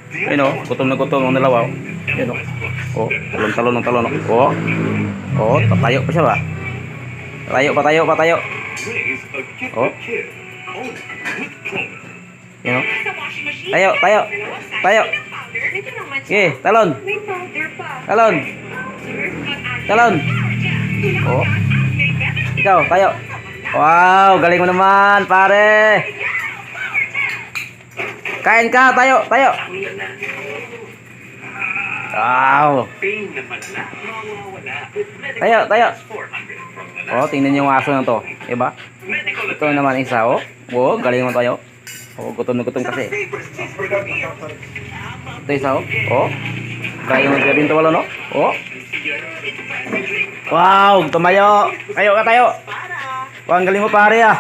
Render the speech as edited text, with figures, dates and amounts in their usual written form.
Ayun o, gutom na gutom ang dalawa. Ayun o. Oh, talon-talon ng talon. Oh. Oh, patayo pa siya ba? Patayo. Oh. Ayun o. Tayo. Okay, talon. Oh. Ikaw, tayo. Wow, galing mo naman, pare. Kain ka, tayo. Wow. Tayo. Oh, tingnan niyo yung aso na to. Diba? Ito naman isa, oh. Oh, galing mo tayo. Oh, gutom na gutom kasi. Ito isa, oh. Oh. Galing mo din to wala, no? Oh. Wow, tumayo. Tayo. Wow, ang galing mo, pare, ah.